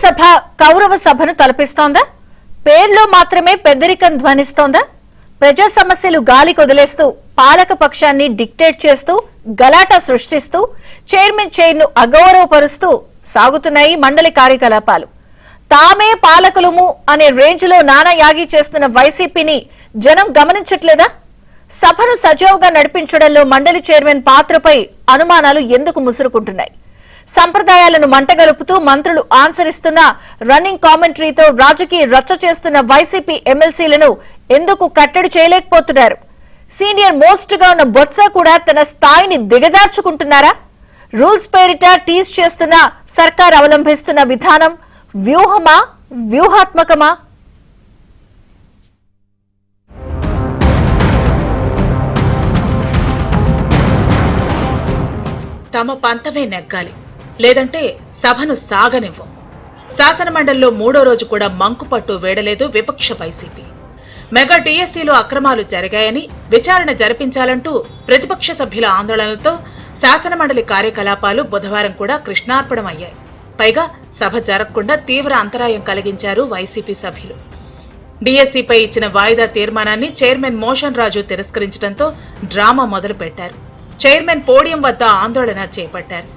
సభ కౌరవ సభను తలపిస్తోందా? పేర్లో మాత్రమే పెద్దరికం ధ్వనిస్తోందా? ప్రజా సమస్యలు గాలి కొదిలేస్తూ పాలక పక్షాన్ని డిక్టేట్ చేస్తూ గలాటా సృష్టిస్తూ చైర్మన్ చైర్ను అగౌరవపరుస్తూ సాగుతున్నాయి మండలి కార్యకలాపాలు. తామే పాలకులము అనే రేంజ్లో నానాయాగి చేస్తున్న వైసీపీని జనం గమనించట్లేదా? సభను సజావుగా నడిపించడంలో మండలి చైర్మన్ పాత్రపై అనుమానాలు ఎందుకు ముసురుకుంటున్నాయి? సంప్రదాయాలను మంటగలుపుతూ మంత్రులు ఆన్సరిస్తున్న రన్నింగ్ కామెంటరీతో రాజకీయ రచ్చ చేస్తున్న వైసీపీ ఎమ్మెల్సీలను ఎందుకు కట్టడి చేయలేకపోతున్నారు? సీనియర్ మోస్ట్ గా ఉన్న బొత్స కూడా తన స్థాయిని దిగజార్చుకుంటున్నారా? రూల్స్ పేరిట టీజ్ చేస్తున్న సర్కార్ అవలంబిస్తున్న విధానం వ్యూహమా, వ్యూహాత్మకమా? తమ పంతమే నెగ్గాలి, లేదంటే సభను సాగనివ్వం. శాసనమండలిలో 3వ రోజు కూడా మంకుపట్టు వేడలేదు విపక్ష వైసీపీ. మెగా టీఎస్సీలో అక్రమాలు జరిగాయని విచారణ జరిపించాలంటూ ప్రతిపక్ష సభ్యుల ఆందోళనలతో శాసనమండలి కార్యకలాపాలు బుధవారం కూడా కృష్ణార్పణమయ్యాయి. పైగా సభ జరగకుండా తీవ్ర అంతరాయం కలిగించారు వైసీపీ సభ్యులు. డీఎస్సీపై ఇచ్చిన వాయిదా తీర్మానాన్ని చైర్మన్ మోషన్ రాజు తిరస్కరించడంతో డ్రామా మొదలుపెట్టారు. చైర్మన్ పోడియం వద్ద ఆందోళన చేపట్టారు.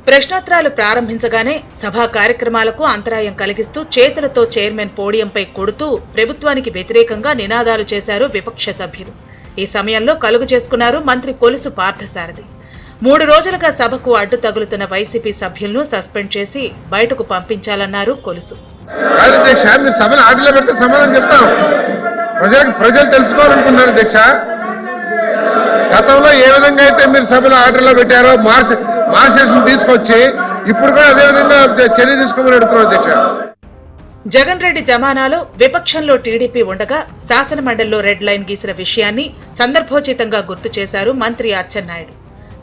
ప్రశ్నోత్తరాలు ప్రారంభించగానే సభా కార్యక్రమాలకు అంతరాయం కలిగిస్తూ చేతులతో చైర్మన్ పోడియంపై కొడుతూ ప్రభుత్వానికి వ్యతిరేకంగా నినాదాలు చేశారు విపక్ష సభ్యులు. ఈ సమయంలో కలుగు చేసుకున్నారు మంత్రి కొలుసు పార్థసారథి. 3 రోజులుగా సభకు అడ్డు తగులుతున్న వైసీపీ సభ్యులను సస్పెండ్ చేసి బయటకు పంపించాలన్నారు కొలుసు. ప్రజలు తెలుసుకోవాలనుకున్నారు అధ్యక్ష. గతంలో ఏ విధంగా అయితే మీరు సభలో ఆర్డర్లో పెట్టారో మార్క్సిజం తీసుకొచ్చి ఇప్పుడు కూడా అదే విధంగా చర్య తీసుకోమని అడుగుతున్నారు అధ్యక్ష. జగన్ రెడ్డి జమానాలో విపక్షంలో టీడీపీ ఉండగా శాసనమండలిలో రెడ్ లైన్ గీసిన విషయాన్ని సందర్భోచితంగా గుర్తు చేశారు మంత్రి అచ్చెన్నాయుడు.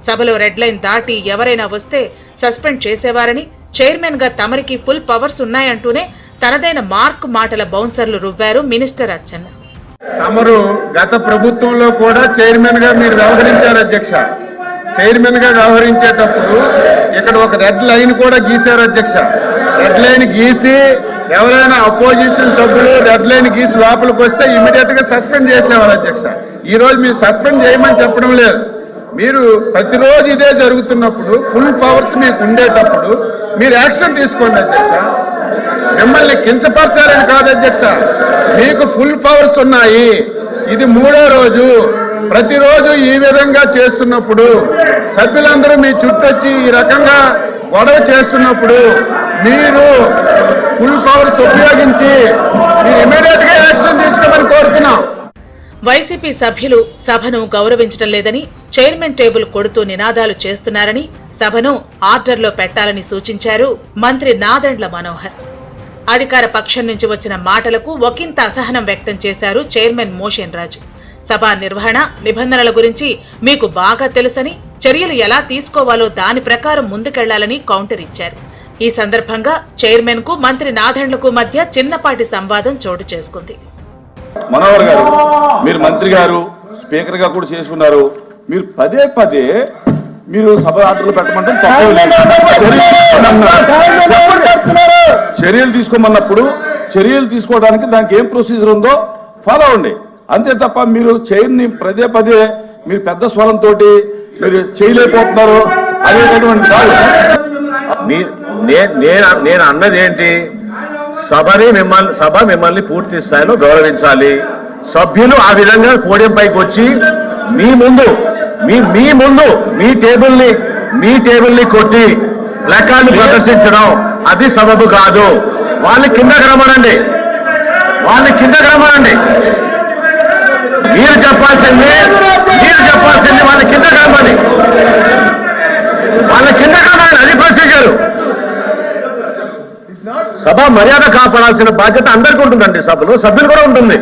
సభలో రెడ్ లైన్ దాటి ఎవరైనా వస్తే సస్పెండ్ చేసేవారని, చైర్మన్ గా తమరికి ఫుల్ పవర్స్ ఉన్నాయంటూనే తనదైన మార్క్ మాటల బౌన్సర్లు రువ్వారు మినిస్టర్ అచ్చెన్న. తమరు గత ప్రభుత్వంలో కూడా చైర్మన్ గా మీరు వ్యవహరించారు అధ్యక్ష. చైర్మన్ గా వ్యవహరించేటప్పుడు ఇక్కడ ఒక రెడ్ లైన్ కూడా గీశారు అధ్యక్ష. రెడ్ లైన్ గీసి ఎవరైనా అపోజిషన్ సభ్యులు రెడ్ లైన్ గీసి లోపలికి వస్తే ఇమీడియట్ గా సస్పెండ్ చేసేవారు అధ్యక్ష. ఈ రోజు మీరు సస్పెండ్ చేయమని చెప్పడం లేదు. మీరు ప్రతిరోజు ఇదే జరుగుతున్నప్పుడు ఫుల్ పవర్స్ మీకు ఉండేటప్పుడు మీరు యాక్షన్ తీసుకోండి అధ్యక్ష. మిమ్మల్ని కించపరచాలని కాదు అధ్యక్ష, మీకు ఫుల్ పవర్స్ ఉన్నాయి. ఇది 3వ రోజు. ప్రతిరోజు ఈ విధంగా చేస్తున్నప్పుడు సభ్యులందరూ మీ చుట్టొచ్చి ఈ రకంగా గొడవ చేస్తున్నప్పుడు మీరు ఫుల్ పవర్స్ ఉపయోగించి మీరు ఇమీడియట్ గా యాక్షన్ తీసుకోమని కోరుతున్నాం. వైసీపీ సభ్యులు సభను గౌరవించడం లేదని, చైర్మన్ టేబుల్ కొడుతూ నినాదాలు చేస్తున్నారని, సభను ఆర్డర్లో పెట్టాలని సూచించారు మంత్రి నాదెండ్ల మనోహర్. అధికార పక్షం నుంచి వచ్చిన మాటలకు ఒకంత అసహనం వ్యక్తం చేశారు చైర్మన్ మోషన్ రాజు. సభా నిర్వహణ నిబంధనల గురించి మీకు బాగా తెలుసని, చర్యలు ఎలా తీసుకోవాలో దాని ప్రకారం ముందుకెళ్లాలని కౌంటర్ ఇచ్చారు. ఈ సందర్భంగా చైర్మన్ కు మంత్రి నాదెండ్లకు మధ్య చిన్నపాటి సంవాదం చోటు చేసుకుంది. మనోహర్ గారు, మీరు మంత్రి గారు, స్పీకర్ గా కూడా చేసుకున్నారు. మీరు పదే పదే మీరు సభ ఆర్డర్లు పెట్టమంటే చర్యలు తీసుకోమన్నప్పుడు చర్యలు తీసుకోవడానికి దానికి ఏం ప్రొసీజర్ ఉందో ఫాలో అవ్వండి. అంతే తప్ప మీరు చైర్ని పదే పదే మీరు పెద్ద స్వరంతో మీరు చేయలేకపోతున్నారు అనేటటువంటి కాదు. నేను అన్నది ఏంటి, సభ మిమ్మల్ని పూర్తి స్థాయిలో గౌరవించాలి. సభ్యులు ఆ విధంగా పోడియం పైకి వచ్చి మీ ముందు మీ టేబుల్ని కొట్టి ప్లకార్డులు ప్రదర్శించడం అది సబబు కాదు. వాళ్ళని కిందకి రమ్మనండి. మీరు చెప్పాల్సింది వాళ్ళ కిందకి రమ్మని. అది ప్రొసీజర్. సభ మర్యాద కాపాడాల్సిన బాధ్యత అందరికీ ఉంటుందండి. సభ్యులు కూడా ఉంటుంది.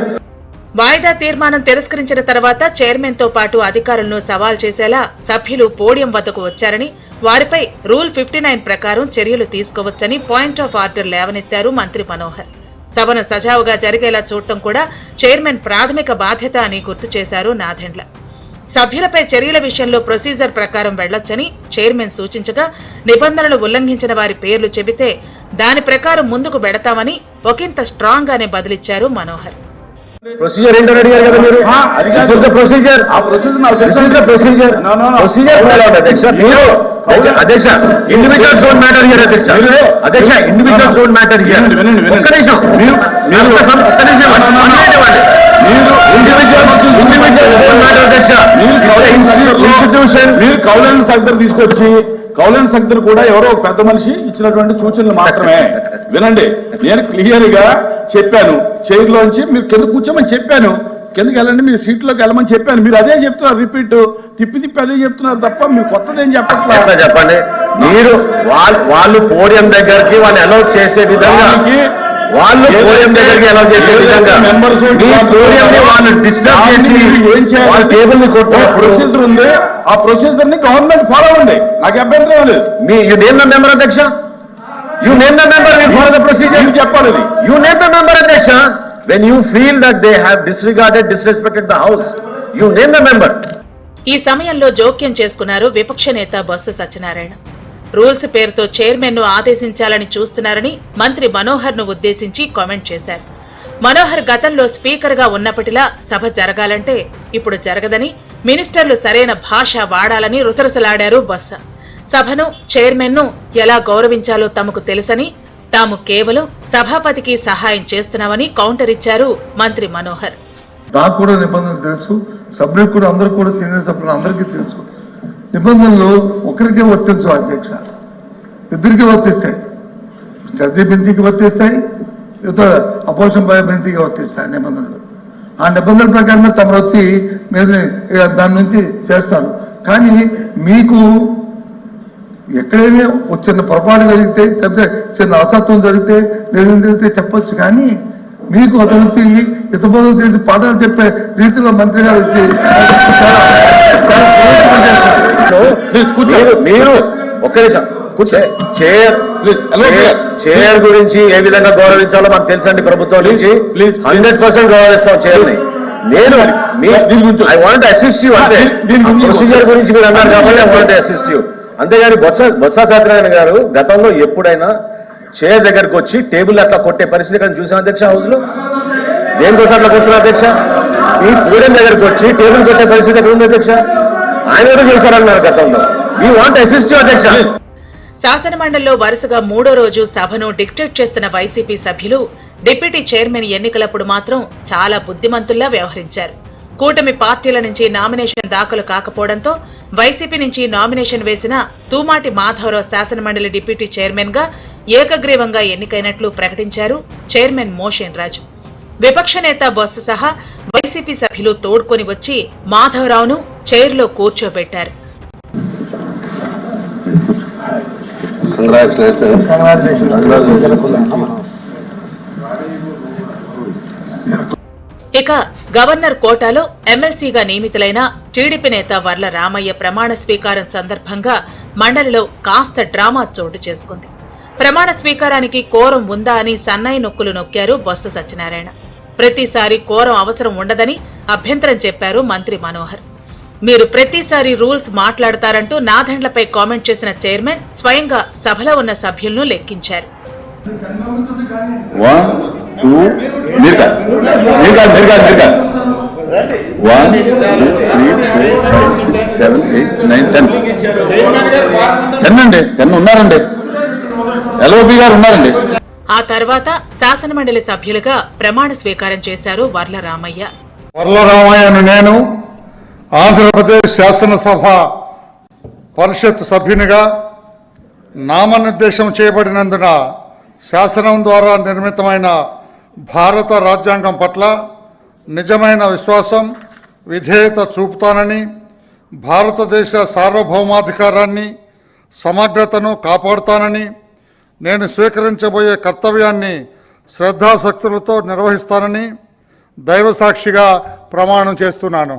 వాయిదా తీర్మానం తిరస్కరించిన తర్వాత చైర్మన్ తో పాటు అధికారులను సవాల్ చేసేలా సభ్యులు పోడియం వద్దకు వచ్చారని, వారిపై రూల్ 59 ప్రకారం చర్యలు తీసుకోవచ్చని పాయింట్ ఆఫ్ ఆర్డర్ లేవనెత్తారు మంత్రి మనోహర్. సభను సజావుగా జరిగేలా చూడటం కూడా చైర్మన్ ప్రాథమిక బాధ్యత అని గుర్తు చేశారు నాదెండ్ల. సభ్యులపై చర్యల విషయంలో ప్రొసీజర్ ప్రకారం వెళ్లొచ్చని చైర్మన్ సూచించగా, నిబంధనలు ఉల్లంఘించిన వారి పేర్లు చెబితే దాని ప్రకారం ముందుకు వెడతామని ఒకంత స్ట్రాంగ్ గానే బదిలిచ్చారు మనోహర్. ప్రొసీజర్ ఏంటని అడిగారు కదా మీరు. అది కాదు. ప్రొసీజర్ ఆ ప్రొసీజర్ నాకు తెలుసు. Procedure No, no, no. అధ్యక్ష మీరు అధ్యక్ష ఇండివిజువల్స్ డోంట్ మ్యాటర్ హియర్ అధ్యక్ష. అధ్యక్ష ఇండివిజువల్స్ డోంట్ మ్యాటర్ హియర్. వినండి. ఒక్క నిమిషం మీరు ఒక్క నిమిషం ఇండివిజువల్స్ డోంట్ మ్యాటర్ అధ్యక్ష. ఇన్స్టిట్యూషన్ మీరు కౌలన్ సగ్దర్ తీసుకొచ్చి కౌలన్ సగ్దర్ కూడా ఎవరో ఒక పెద్ద మనిషి ఇచ్చినటువంటి సూచనలు మాత్రమే. వినండి, నేను క్లియర్ గా చెప్పాను. చైర్ లోంచి మీరు కింద కూర్చోమని చెప్పాను. కిందకి వెళ్ళండి, మీరు సీట్లోకి వెళ్ళమని చెప్పాను. మీరు అదే చెప్తున్నారు, రిపీట్ తిప్పి అదే చెప్తున్నారు తప్ప మీరు కొత్తదేం చెప్పట్లేదు. చెప్పండి. మీరు వాళ్ళు పోడియం దగ్గరికి వాళ్ళు అలౌ చేసే విధంగా వాళ్ళు పోడియం దగ్గరికి అలౌ చేసే విధంగా మెంబర్స్ వాళ్ళు డిస్టర్బ్ చేసి ఏం చేయాలి? టేబుల్ ని కొట్టే ప్రొసీజర్ ఉంది, ఆ ప్రొసీజర్ ని గవర్నమెంట్ ఫాలో అవ్వండి, నాకు అభ్యంతరం లేదు. యు నేమ్ ద మెంబర్ అధ్యక్ష. You name the member, we follow the procedure. చెప్పాలి అది. యు నేమ్ ద మెంబర్ అధ్యక్ష. when you feel that they have disrespected the house, you name the member. ఈ సమయంలో జోక్యం చేసుకున్నారు విపక్ష నేత బొత్స సత్యనారాయణ. రూల్స్ పేరుతో చైర్మన్ ను ఆదేశించాలని చూస్తున్నారని మంత్రి మనోహర్ ను ఉద్దేశించి కామెంట్ చేశారు. మనోహర్ గతంలో స్పీకర్ గా ఉన్నప్పటిలా సభ జరగాలంటే ఇప్పుడు జరగదని, మినిస్టర్లు సరైన భాష వాడాలని రుసరుసలాడారు బొత్స. సభను చైర్మన్ ను ఎలా గౌరవించాలో తమకు తెలుసని, తాము కేవలం సభాపతికి సహాయం చేస్తున్నామని కౌంటర్ ఇచ్చారు మంత్రి మనోహర్. నాకు కూడా నిబంధనలు తెలుసు, సభ్యులకు కూడా, అందరూ కూడా, సీనియర్ సభ్యులు అందరికీ తెలుసు. నిబంధనలు ఒకరికే వర్తించు అధ్యక్ష, ఇద్దరికీ వర్తిస్తాయి. జడ్జి బెంచీకి వర్తిస్తాయి, ఇతర అపోజిషన్ బెంచీకి వర్తిస్తాయి నిబంధనలు. ఆ నిబంధనల ప్రకారమే తమరు వచ్చి మీద దాని నుంచి చేస్తారు. కానీ మీకు ఎక్కడైనా చిన్న పొరపాటు జరిగితే, లేకపోతే చిన్న అసత్వం జరిగితే, లేదని జరిగితే చెప్పొచ్చు. కానీ మీకు అతను వచ్చి హితబోధం చేసి పాఠాలు చెప్పే రీతిలో మంత్రి గారు వచ్చి మీరు ఒక్క నిమిషం చైర్ గురించి ఏ విధంగా గౌరవించాలో మాకు తెలుసండి. ప్రభుత్వం నుంచి 100% గౌరవిస్తాం చైర్ ని. నేను ఐ వాంట్ అసిస్ట్ యూ అంటే ప్రొసీజర్ గురించి మీరు అన్నారు కాబట్టి ఐ వాంట్ అసిస్ట్ యూ. అంతేగాని బొత్స సత్యనారాయణ గారు గతంలో ఎప్పుడైనా చైర్ దగ్గరకు వచ్చి టేబుల్ అట్లా కొట్టే పరిస్థితి కానీ చూసాం అధ్యక్ష. హౌస్ లో దేనికోసం అట్లా కొట్టున్నారు అధ్యక్ష? ఈ పోడియం దగ్గరకు వచ్చి టేబుల్ కొట్టే పరిస్థితి ఎక్కడ ఉంది అధ్యక్ష? ఆయన కూడా చేశారన్నారు గతంలో. వీ వాంట్ అసిస్ట్ యూ అధ్యక్ష. శాసనమండలిలో వరుసగా 3వ రోజు సభను డిక్టేట్ చేస్తున్న వైసీపీ సభ్యులు డిప్యూటీ చైర్మన్ ఎన్నికలప్పుడు మాత్రం చాలా బుద్ధిమంతుల్లా వ్యవహరించారు. కూటమి పార్టీల నుంచి నామినేషన్ దాఖలు కాకపోవడంతో వైసీపీ నుంచి నామినేషన్ వేసిన తూమాటి మాధవరావు శాసనమండలి డిప్యూటీ చైర్మన్ గా ఏకగ్రీవంగా ఎన్నికైనట్లు ప్రకటించారు చైర్మన్ మోషన్ రాజు. విపక్ష నేత బొత్స సహా వైసీపీ సభ్యులు తోడ్కొని వచ్చి మాధవరావును చైర్లో కూర్చోబెట్టారు. ఇక గవర్నర్ కోటాలో ఎమ్మెల్సీగా నియమితులైన టీడీపీ నేత వర్ల రామయ్య ప్రమాణ స్వీకారం సందర్భంగా మండలిలో కాస్త డ్రామా చోటు చేసుకుంది. ప్రమాణ స్వీకారానికి కోరం ఉందా అని సన్నాయి నొక్కులు నొక్కారు బొత్స సత్యనారాయణ. ప్రతిసారి కోరం అవసరం ఉండదని అభ్యంతరం చెప్పారు మంత్రి మనోహర్. మీరు ప్రతిసారి రూల్స్ మాట్లాడతారంటూ నాదెండ్లపై కామెంట్ చేసిన చైర్మన్ స్వయంగా సభలో ఉన్న సభ్యులను లెక్కించారు. 1 2 మీరు కాదు 1 2 3 4 5 6 7 8 9 10 అండి. 10 ఉన్నారండి, ఎల్ఓపి గారు ఉన్నారండి. ఆ తర్వాత శాసనమండలి సభ్యులుగా ప్రమాణ స్వీకారం చేశారు వర్ల రామయ్య. వర్ల రామయ్యను నేను ఆంధ్రప్రదేశ్ శాసనసభ పరిషత్ సభ్యునిగా నామనిర్దేశం చేయబడినందున శాసనం ద్వారా నిర్మితమైన భారత రాజ్యాంగం పట్ల నిజమైన విశ్వాసం, విధేయత చూపుతానని, భారతదేశ సార్వభౌమాధికారాన్ని, సమగ్రతను కాపాడుతానని, నేను స్వీకరించబోయే కర్తవ్యాన్ని శ్రద్ధాశక్తులతో నిర్వహిస్తానని దైవసాక్షిగా ప్రమాణం చేస్తున్నాను.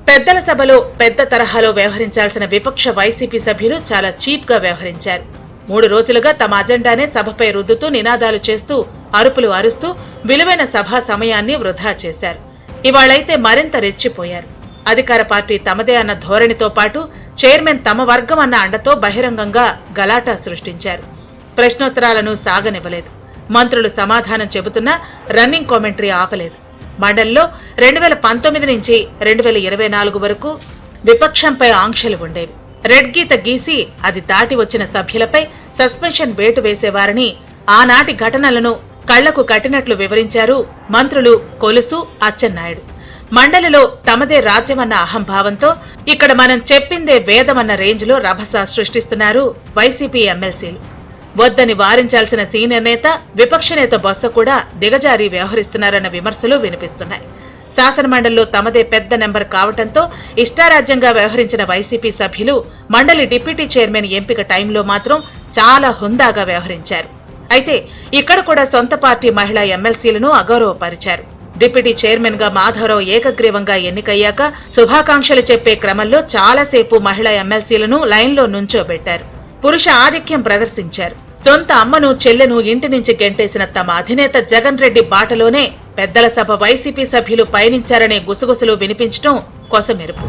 పెద్దల సభలో పెద్ద తరహాలో వ్యవహరించాల్సిన విపక్ష వైసీపీ సభ్యులు చాలా చీప్ గా వ్యవహరించారు. 3 రోజులుగా తమ అజెండానే సభపై రుద్దుతూ నినాదాలు చేస్తూ, అరుపులు అరుస్తూ విలువైన సభా సమయాన్ని వృధా చేశారు. ఇవాళైతే మరింత రెచ్చిపోయారు. అధికార పార్టీ తమదే అన్న ధోరణితో పాటు చైర్మన్ తమ వర్గం అన్న అండతో బహిరంగంగా గలాటా సృష్టించారు. ప్రశ్నోత్తరాలను సాగనివ్వలేదు. మంత్రులు సమాధానం చెబుతున్నా రన్నింగ్ కామెంటరీ ఆపలేదు. మండలిలో 2019 నుంచి 2024 వరకు విపక్షంపై ఆంక్షలు ఉండేవి. రెడ్ గీత గీసి అది దాటి వచ్చిన సభ్యులపై సస్పెన్షన్ వేటు వేసేవారని ఆనాటి ఘటనలను కళ్లకు కట్టినట్లు వివరించారు మంత్రులు కొలుసు, అచ్చెన్నాయుడు. మండలిలో తమదే రాజ్యమన్న అహంభావంతో ఇక్కడ మనం చెప్పిందే వేదమన్న రేంజ్లో రభస సృష్టిస్తున్నారు వైసీపీ ఎమ్మెల్సీలు. వద్దని వారించాల్సిన సీనియర్ నేత, విపక్ష నేత బొత్స కూడా దిగజారి వ్యవహరిస్తున్నారన్న విమర్శలు వినిపిస్తున్నాయి. శాసనమండలిలో తమదే పెద్ద నెంబర్ కావడంతో ఇష్టారాజ్యంగా వ్యవహరించిన వైసీపీ సభ్యులు మండలి డిప్యూటీ చైర్మన్ ఎంపిక టైంలో మాత్రం చాలా హుందాగా వ్యవహరించారు. అయితే ఇక్కడ కూడా సొంత పార్టీ మహిళా ఎమ్మెల్సీలను అగౌరవపరిచారు. డిప్యూటీ చైర్మన్ గా మాధవరావు ఏకగ్రీవంగా ఎన్నికయ్యాక శుభాకాంక్షలు చెప్పే క్రమంలో చాలాసేపు మహిళా ఎమ్మెల్సీలను లైన్లో నుంచోబెట్టారు. పురుష ఆధిక్యం ప్రదర్శించారు. సొంత అమ్మను, చెల్లెను ఇంటి నుంచి గెంటేసిన తమ అధినేత జగన్ రెడ్డి బాటలోనే పెద్దల సభ వైసీపీ సభ్యులు పయనించారనే గుసగుసలు వినిపించడం కొసమెరుపు.